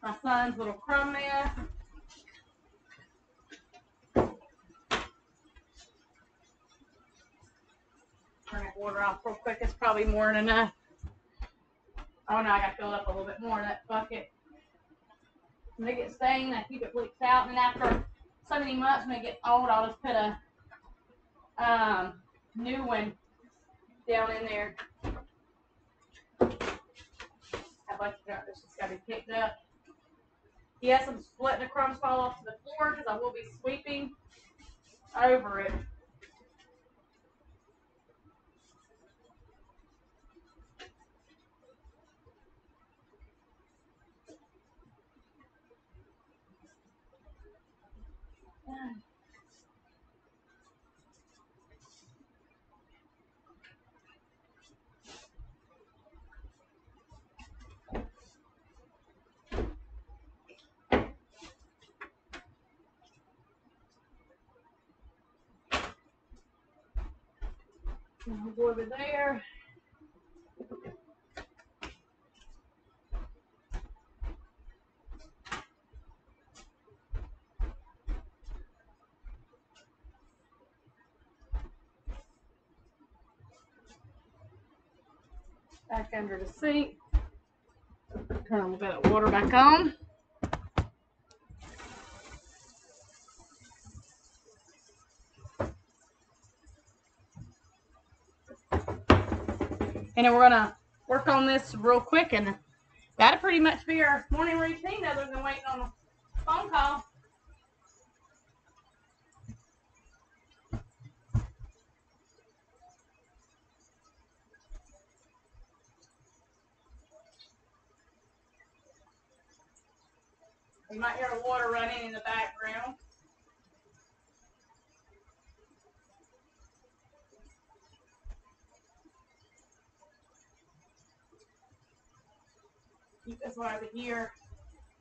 My son's little crumb mess. Turn that water off real quick. It's probably more than enough. Oh no, I got to fill it up a little bit more in that bucket. When they get stained, I keep it bleached out. And after so many months, when it gets old, I'll just put a new one down in there. How about you got this? It's got to be picked up. Yes, I'm just letting the crumbs fall off to the floor because I will be sweeping over it. Over there. Back under the sink. Turn a little bit of water back on. And then we're gonna work on this real quick, and that'll pretty much be our morning routine other than waiting on a phone call. You might hear the water running in the background. Keep this one over here.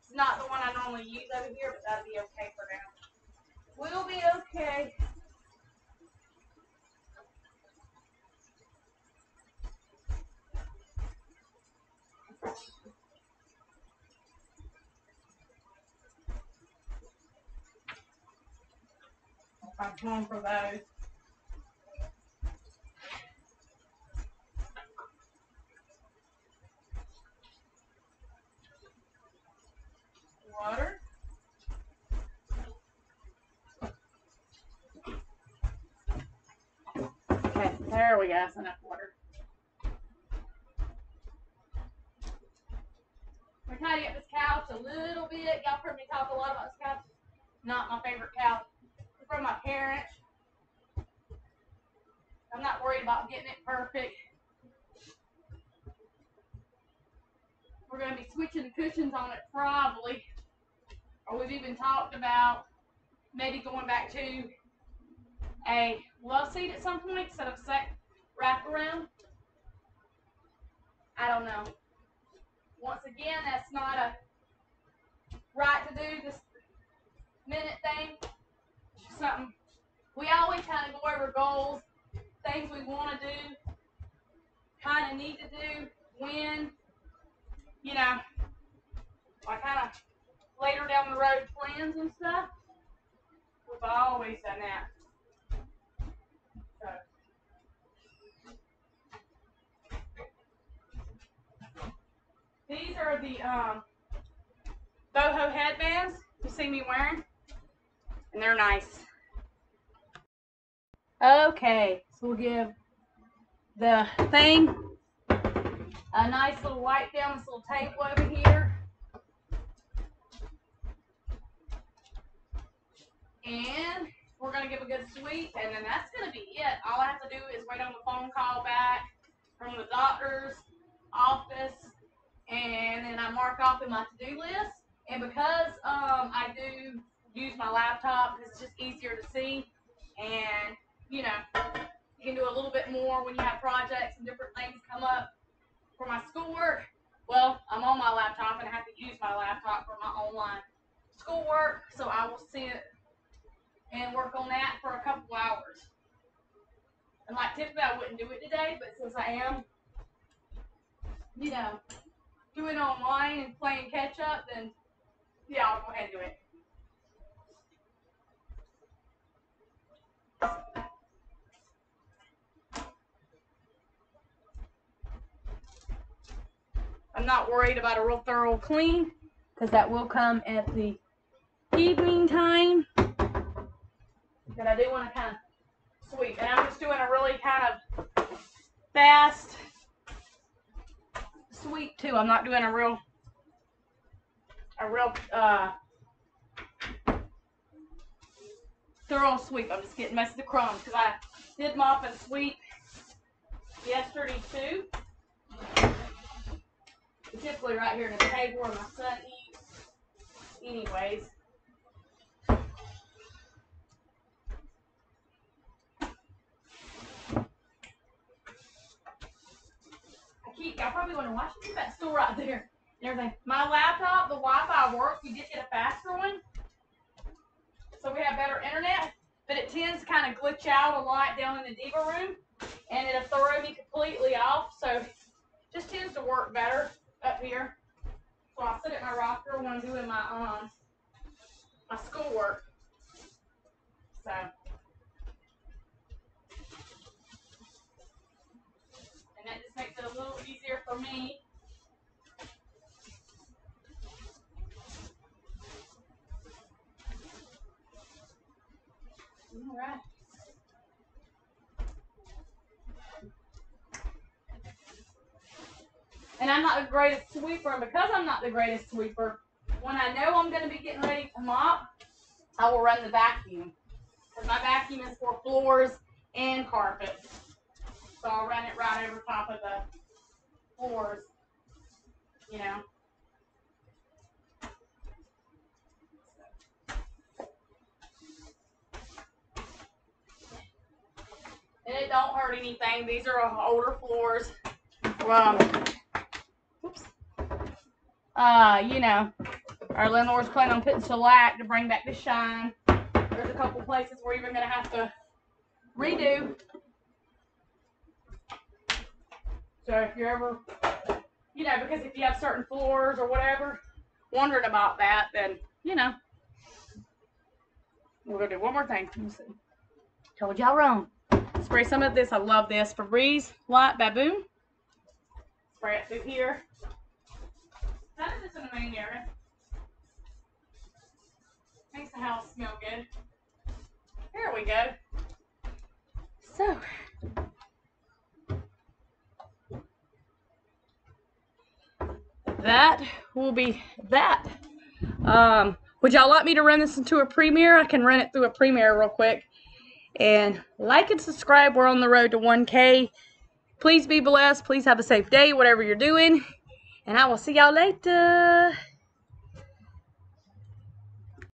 It's not the one I normally use over here, but that'll be okay for now. We'll be okay. I'm home for those. Water. Okay, there we go. That's enough water. We're tidying up this couch a little bit. Y'all heard me talk a lot about this couch. Not my favorite couch. It's from my parents. I'm not worried about getting it perfect. We're going to be switching the cushions on it probably. Or we've even talked about maybe going back to a love seat at some point instead of wrap around. I don't know. Once again, that's not a right to do this minute thing. It's something we always kind of go over goals, things we want to do, kind of need to do, when, you know, like kind of later down the road plans and stuff. We've always done that. So. These are the boho headbands you see me wearing, and they're nice. Okay, so we'll give the thing a nice little wipe down this little table over here. And we're going to give a good sweep, and then that's going to be it. All I have to do is wait on the phone call back from the doctor's office, and then I mark off in my to-do list. And because I do use my laptop, it's just easier to see, and you know, you can do a little bit more when you have projects and different things come up for my schoolwork. Well, I'm on my laptop and I have to use my laptop for my online schoolwork, so I will sit and work on that for a couple hours. And like typically I wouldn't do it today, but since I am, you know, doing online and playing catch up, then yeah, I'll go ahead and do it. I'm not worried about a real thorough clean because that will come at the evening time. But I do want to kind of sweep. And I'm just doing a really kind of fast sweep too. I'm not doing a real thorough sweep. I'm just getting most of the crumbs because I did mop and sweep yesterday too. Typically right here in the table where my son eats anyways. I probably want to watch that still right there and everything. My laptop, the Wi-Fi works. You did get a faster one, so we have better internet, but it tends to kind of glitch out a lot down in the diva room, and it'll throw me completely off. So it just tends to work better up here. So I sit at my rocker when I'm doing my my schoolwork. So. And that just makes it a little easier for me. All right. And I'm not the greatest sweeper, and because I'm not the greatest sweeper, when I know I'm going to be getting ready to mop, I will run the vacuum. Because my vacuum is for floors and carpets. So I'll run it right over top of the floors, you know. And it don't hurt anything. These are older floors. Oops. You know, our landlord's planning on putting shellac to bring back the shine. There's a couple places we're even going to have to redo. So if you're ever, you know, because if you have certain floors or whatever, wondering about that, then, you know. We're going to do one more thing. Let me see. Told y'all wrong. Spray some of this. I love this. Febreze Light Baboon. Spray it through here. That is just in the main area. Makes the house smell good. Here we go. So. That will be that. Would y'all like me to run this into a Premiere? I can run it through a Premiere real quick. And like and subscribe. We're on the road to 1K. Please be blessed. Please have a safe day, whatever you're doing. And I will see y'all later.